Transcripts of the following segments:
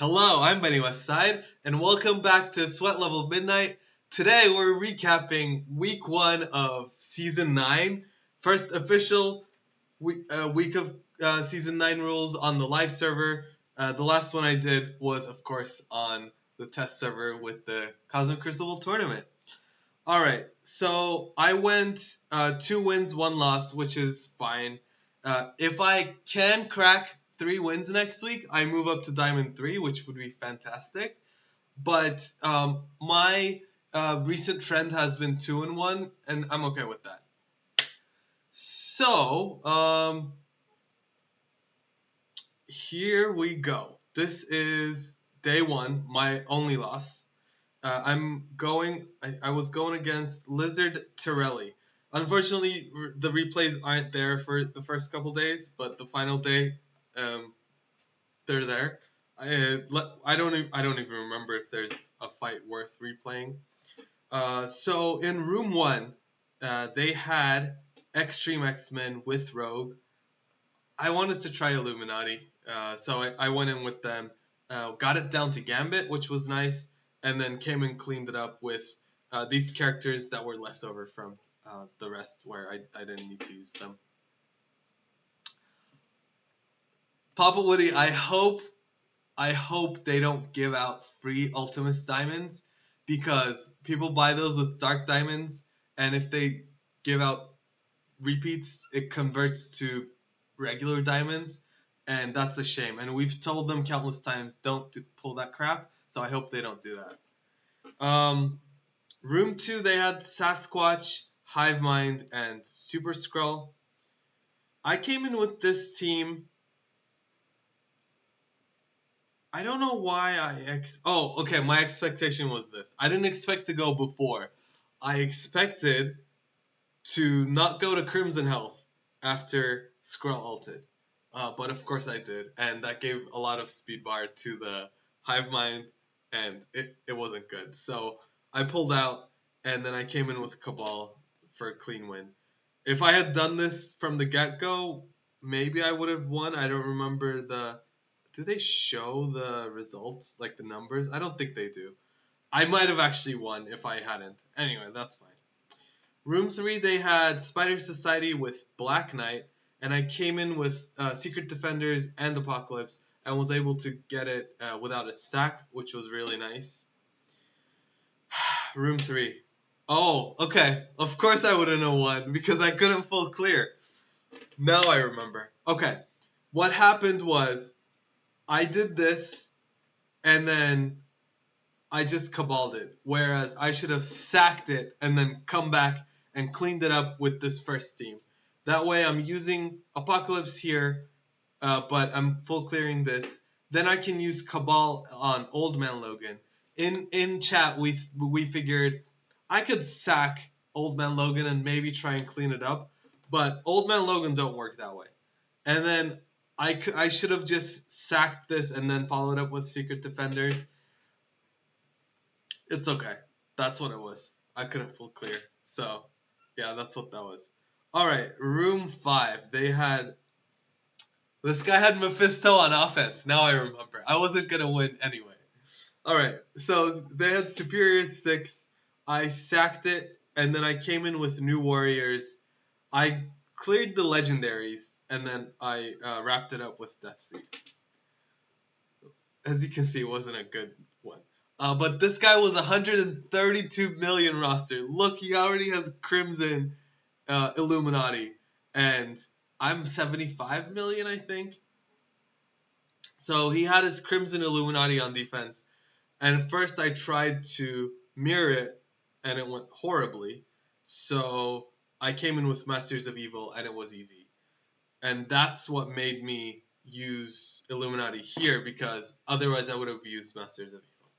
Hello, I'm Benny Westside, and welcome back to Sweat Level Midnight. Today we're recapping week 1 of season 9, first official week of season 9 rules on the live server. The last one I did was, of course, on the test server with the Cosmic Crucible tournament. Alright, so I went 2 wins, 1 loss, which is fine. If I can crack 3 wins next week, I move up to Diamond 3, which would be fantastic. But my recent trend has been 2-1, and I'm okay with that. So, here we go. This is day 1, my only loss. I was going against Lizard Torelli. Unfortunately, the replays aren't there for the first couple days, but the final day, they're there. I don't even remember if there's a fight worth replaying. So in room 1, they had Extreme X-Men with Rogue. I wanted to try Illuminati, so I went in with them. Got it down to Gambit, which was nice, and then came and cleaned it up with these characters that were left over from the rest where I didn't need to use them. Papa Woody, I hope they don't give out free Ultimus diamonds, because people buy those with dark diamonds, and if they give out repeats, it converts to regular diamonds, and that's a shame. And we've told them countless times, don't pull that crap, so I hope they don't do that. Room 2, they had Sasquatch, Hive Mind, and Super Skrull. I came in with this team. I don't know why my expectation was this. I didn't expect to go before. I expected to not go to Crimson Health after Skrull ulted. But of course I did, and that gave a lot of speed bar to the Hive Mind, and it wasn't good. So I pulled out, and then I came in with Cabal for a clean win. If I had done this from the get-go, maybe I would have won. I don't remember do they show the results, like the numbers? I don't think they do. I might have actually won if I hadn't. Anyway, that's fine. Room 3, they had Spider Society with Black Knight, and I came in with Secret Defenders and Apocalypse, and was able to get it without a stack, which was really nice. Room 3. Oh, okay. Of course I wouldn't have won, because I couldn't full clear. Now I remember. Okay. What happened was, I did this, and then I just caballed it, whereas I should have sacked it and then come back and cleaned it up with this first team. That way I'm using Apocalypse here, but I'm full clearing this. Then I can use Cabal on Old Man Logan. In chat, we figured I could sack Old Man Logan and maybe try and clean it up, but Old Man Logan don't work that way. And then I should have just sacked this and then followed up with Secret Defenders. It's okay. That's what it was. I couldn't full clear. So, yeah, that's what that was. Alright, room 5. This guy had Mephisto on offense. Now I remember. I wasn't going to win anyway. Alright, so they had Superior 6. I sacked it, and then I came in with New Warriors. I cleared the legendaries, and then I wrapped it up with Death Seed. As you can see, it wasn't a good one. But this guy was 132 million roster. Look, he already has Crimson Illuminati, and I'm 75 million, I think. So he had his Crimson Illuminati on defense, and first I tried to mirror it, and it went horribly. So I came in with Masters of Evil, and it was easy. And that's what made me use Illuminati here, because otherwise I would have used Masters of Evil.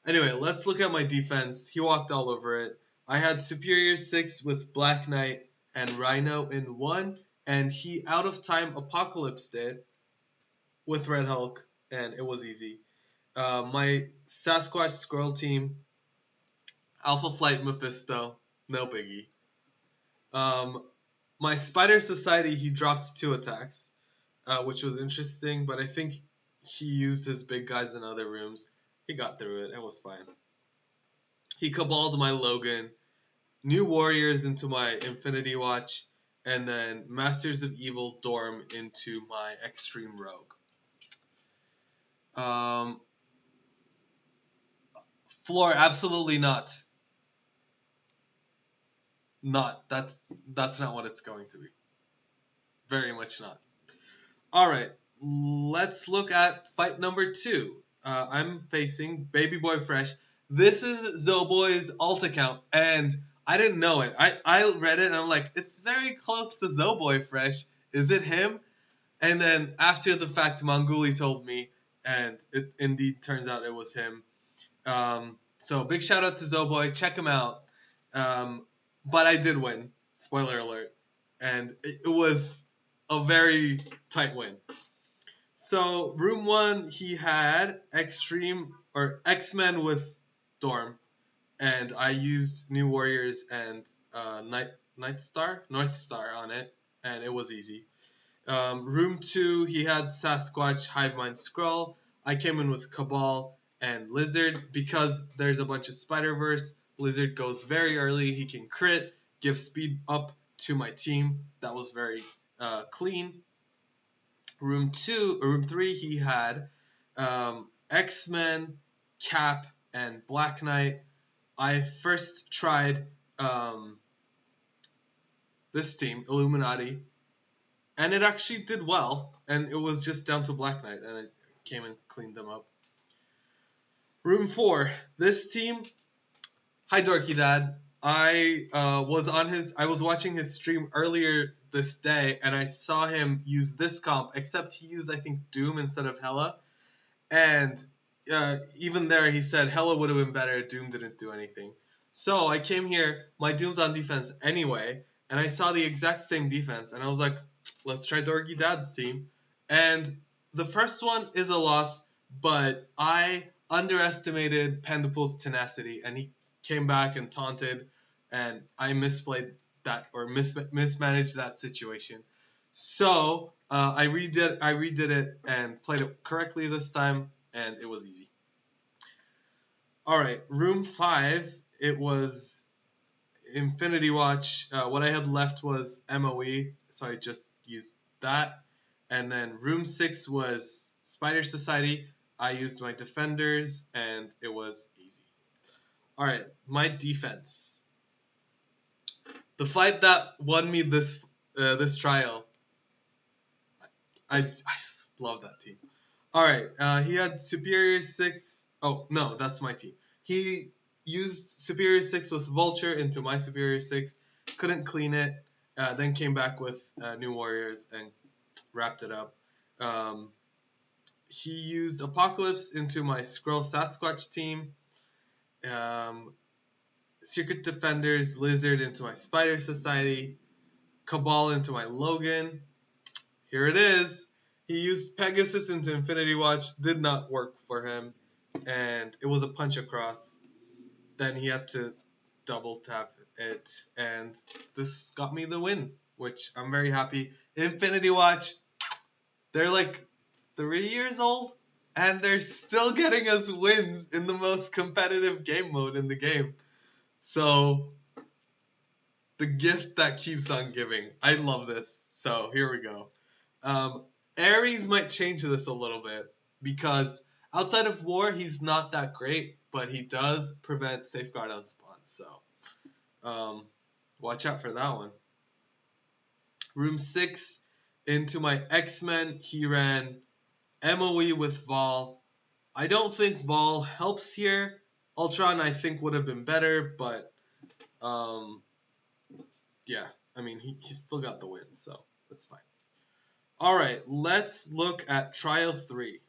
Anyway, let's look at my defense. He walked all over it. I had Superior 6 with Black Knight and Rhino in 1, and he out of time Apocalypsed it with Red Hulk, and it was easy. My Sasquatch Squirrel team, Alpha Flight Mephisto, no biggie. My Spider Society, he dropped 2 attacks, which was interesting, but I think he used his big guys in other rooms. He got through it. It was fine. He cabaled my Logan, New Warriors into my Infinity Watch, and then Masters of Evil Dorm into my Extreme Rogue. Floor, absolutely not. Not. That's not what it's going to be. Very much not. Alright, let's look at fight number 2. I'm facing Baby Boy Fresh. This is Zoboy's alt account, and I didn't know it. I read it and I'm like, it's very close to Zoboy Fresh. Is it him? And then after the fact, Manguli told me, and it indeed turns out it was him. So big shout out to Zoboy. Check him out. But I did win. Spoiler alert. And it was a very tight win. So room 1, he had Extreme or X-Men with Dorm, and I used New Warriors and North Star on it, and it was easy. Room 2, he had Sasquatch, Hivemind, Skrull. I came in with Cabal and Lizard because there's a bunch of Spider-Verse. Lizard goes very early. He can crit, give speed up to my team. That was very clean. Room 3, he had X-Men, Cap, and Black Knight. I first tried this team, Illuminati, and it actually did well, and it was just down to Black Knight, and I came and cleaned them up. Room 4, this team, hi Dorky Dad. I was watching his stream earlier this day, and I saw him use this comp, except he used, I think, Doom instead of Hela. And even there, he said Hela would have been better. Doom didn't do anything. So I came here, my Doom's on defense anyway, and I saw the exact same defense, and I was like, let's try Dorky Dad's team. And the first one is a loss, but I underestimated Pandapool's tenacity, and he came back and taunted, and I misplayed that or mismanaged that situation. So I redid it and played it correctly this time, and it was easy. All right, room 5. It was Infinity Watch. What I had left was MOE, so I just used that. And then room 6 was Spider Society. I used my defenders, and it was easy. All right, my defense. The fight that won me this trial. I just love that team. All right, he had Superior 6. Oh, no, that's my team. He used Superior 6 with Vulture into my Superior 6. Couldn't clean it. Then came back with New Warriors and wrapped it up. He used Apocalypse into my Skrull Sasquatch team. Secret Defenders Lizard into my Spider Society. Cabal into my Logan. Here it is. He used Pegasus into Infinity Watch. Did not work for him. And it was a punch across. Then he had to double tap it. And this got me the win, which I'm very happy. Infinity Watch, they're like 3 years old, and they're still getting us wins in the most competitive game mode in the game. So, the gift that keeps on giving. I love this. So, here we go. Ares might change this a little bit, because outside of war, he's not that great, but he does prevent safeguard on spawns. So, watch out for that one. Room 6, into my X-Men, he ran MOE with Vol. I don't think Vol helps here. Ultron, I think, would have been better, but yeah, I mean, he still got the win, so that's fine. All right, let's look at Trial 3.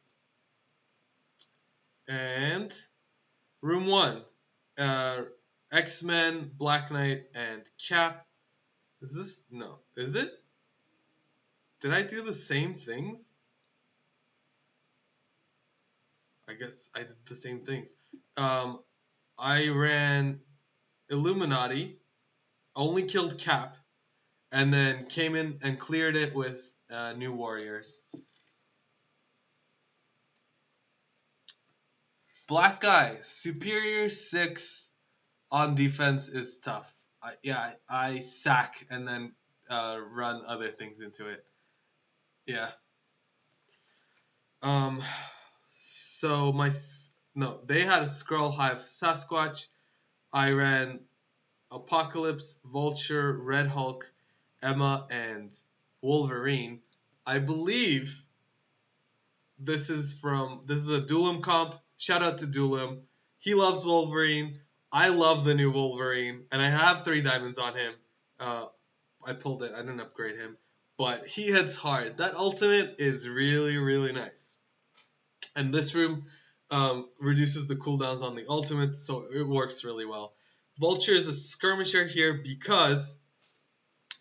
And Room 1, X-Men, Black Knight, and Cap. Is this? No. Is it? Did I do the same things? I guess I did the same things. I ran Illuminati, only killed Cap, and then came in and cleared it with New Warriors. Black guy, superior 6 on defense is tough. I sack and then run other things into it. Yeah. Um. So no, they had a Skrull Hive Sasquatch. I ran Apocalypse, Vulture, Red Hulk, Emma, and Wolverine. I believe this is a Doolum comp. Shout out to Doolum. He loves Wolverine. I love the new Wolverine, and I have 3 diamonds on him. I pulled it. I didn't upgrade him, but he hits hard. That ultimate is really, really nice. And this room reduces the cooldowns on the ultimate, so it works really well. Vulture is a skirmisher here because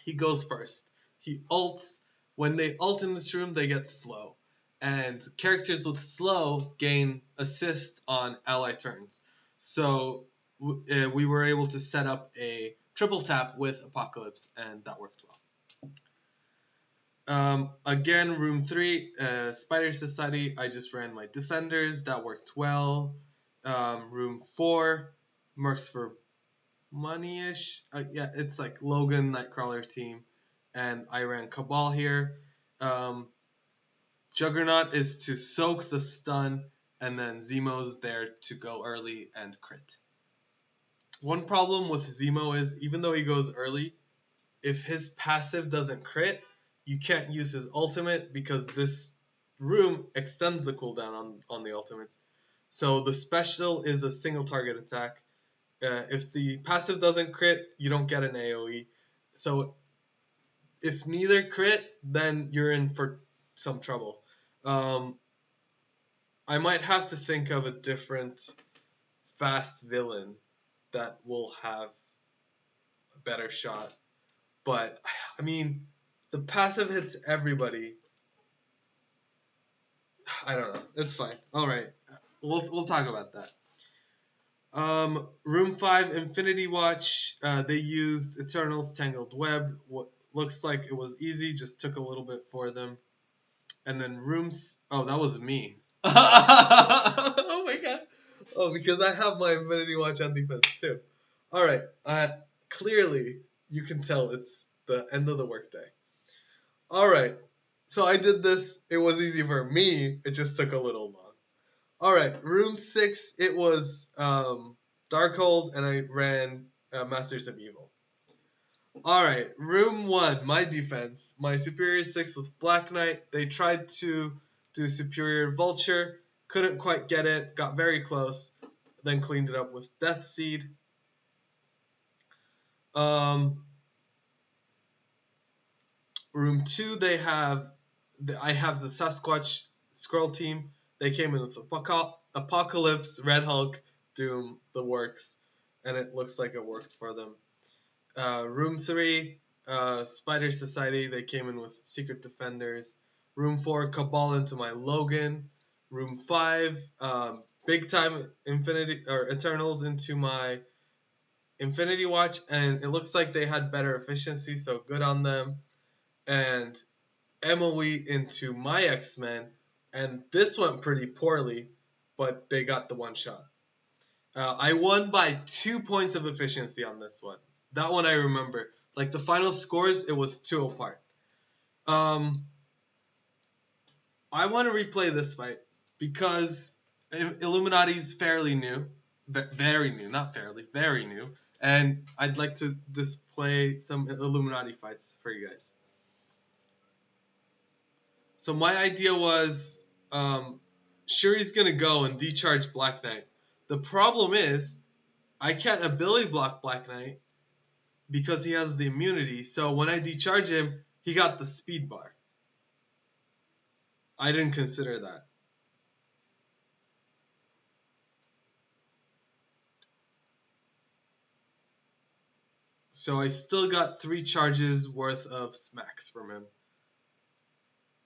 he goes first. He ults. When they ult in this room, they get slow. And characters with slow gain assist on ally turns. So we were able to set up a triple tap with Apocalypse, and that worked well. Again, room 3, Spider Society. I just ran my defenders. That worked well. Room 4, Mercs for Money-ish. Yeah, it's like Logan, Nightcrawler team. And I ran Cabal here. Juggernaut is to soak the stun, and then Zemo's there to go early and crit. One problem with Zemo is, even though he goes early, if his passive doesn't crit, you can't use his ultimate because this room extends the cooldown on the ultimates. So the special is a single target attack. If the passive doesn't crit, you don't get an AoE. So if neither crit, then you're in for some trouble. I might have to think of a different fast villain that will have a better shot. But, I mean, the passive hits everybody. I don't know. It's fine. All right. We'll talk about that. Room 5, Infinity Watch. They used Eternal's Tangled Web. What looks like it was easy, just took a little bit for them. And then rooms. Oh, that was me. Oh my god. Oh, because I have my Infinity Watch on defense too. All right. Clearly, you can tell it's the end of the workday. All right. So I did this. It was easy for me. It just took a little long. All right. Room 6. It was Darkhold, and I ran Masters of Evil. All right. Room 1. My defense. My Superior 6 with Black Knight. They tried to do Superior Vulture. Couldn't quite get it. Got very close. Then cleaned it up with Death Seed. Room 2, I have the Sasquatch Skrull team. They came in with Apocalypse, Red Hulk, Doom, the works, and it looks like it worked for them. Room 3, Spider Society. They came in with Secret Defenders. Room 4, Cabal into my Logan. Room 5, big time Eternals into my Infinity Watch, and it looks like they had better efficiency, so good on them. And Emily into my X-Men, and this went pretty poorly, but they got the one shot. I won by 2 points of efficiency on this one. That one I remember. Like the final scores, it was 2 apart. I want to replay this fight because Illuminati's fairly new. Very new, not fairly, very new. And I'd like to display some Illuminati fights for you guys. So my idea was, Shuri's going to go and decharge Black Knight. The problem is, I can't ability block Black Knight because he has the immunity. So when I decharge him, he got the speed bar. I didn't consider that. So I still got 3 charges worth of smacks from him.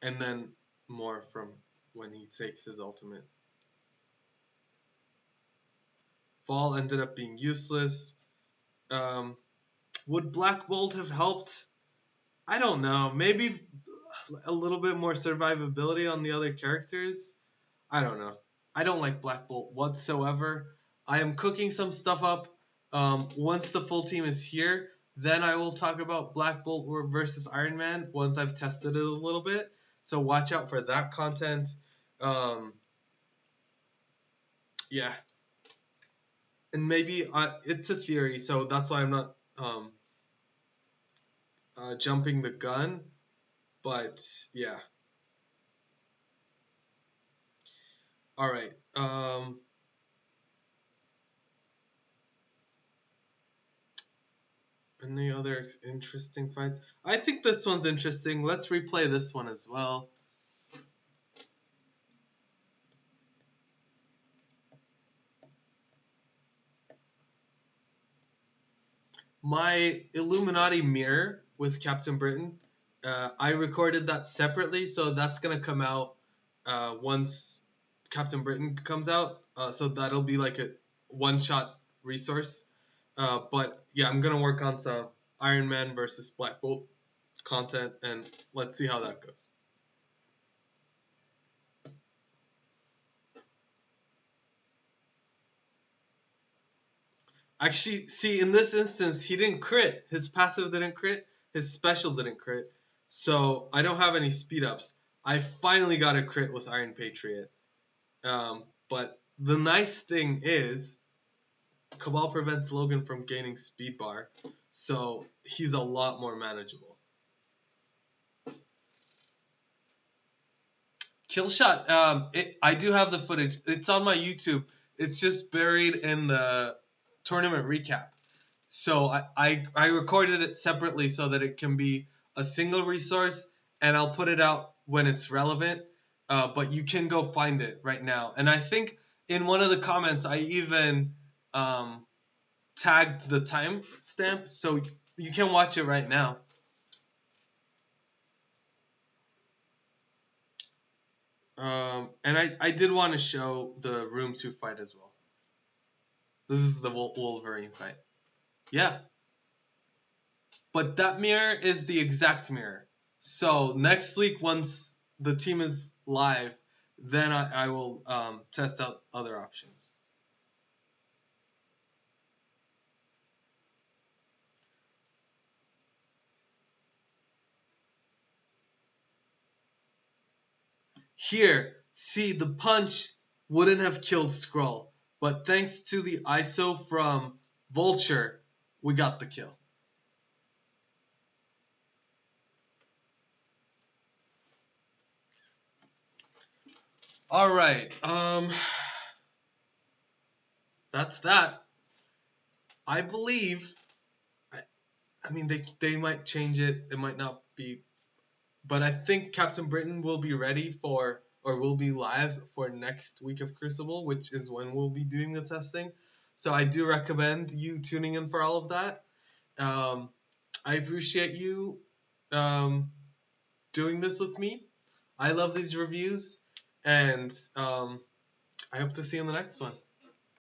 And then more from when he takes his ultimate. Fall ended up being useless. Would Black Bolt have helped? I don't know. Maybe a little bit more survivability on the other characters? I don't know. I don't like Black Bolt whatsoever. I am cooking some stuff up. Once the full team is here, then I will talk about Black Bolt versus Iron Man once I've tested it a little bit. So watch out for that content. Um, yeah, and maybe it's a theory, so that's why I'm not jumping the gun. But yeah. All right. Any other interesting fights? I think this one's interesting. Let's replay this one as well. My Illuminati mirror with Captain Britain, I recorded that separately, so that's gonna come out once Captain Britain comes out. So that'll be like a one-shot resource. But yeah, I'm gonna work on some Iron Man versus Black Bolt content, and let's see how that goes. Actually, see, in this instance, he didn't crit. His passive didn't crit. His special didn't crit. So I don't have any speed ups. I finally got a crit with Iron Patriot. But the nice thing is, Cabal prevents Logan from gaining speed bar. So he's a lot more manageable. Killshot, I do have the footage. It's on my YouTube. It's just buried in the tournament recap. So I recorded it separately so that it can be a single resource, and I'll put it out when it's relevant. But you can go find it right now. And I think in one of the comments I even tagged the timestamp, so you can watch it right now. And I did want to show the Room 2 fight as well. This is the Wolverine fight. Yeah. But that mirror is the exact mirror. So next week, once the team is live, then I will test out other options. Here, see, the punch wouldn't have killed Skrull, but thanks to the ISO from Vulture, we got the kill. All right, that's that. I believe. I mean, they might change it. It might not be, but I think Captain Britain will be ready for, or will be live for next week of Crucible, which is when we'll be doing the testing. So I do recommend you tuning in for all of that. I appreciate you doing this with me. I love these reviews, and I hope to see you in the next one.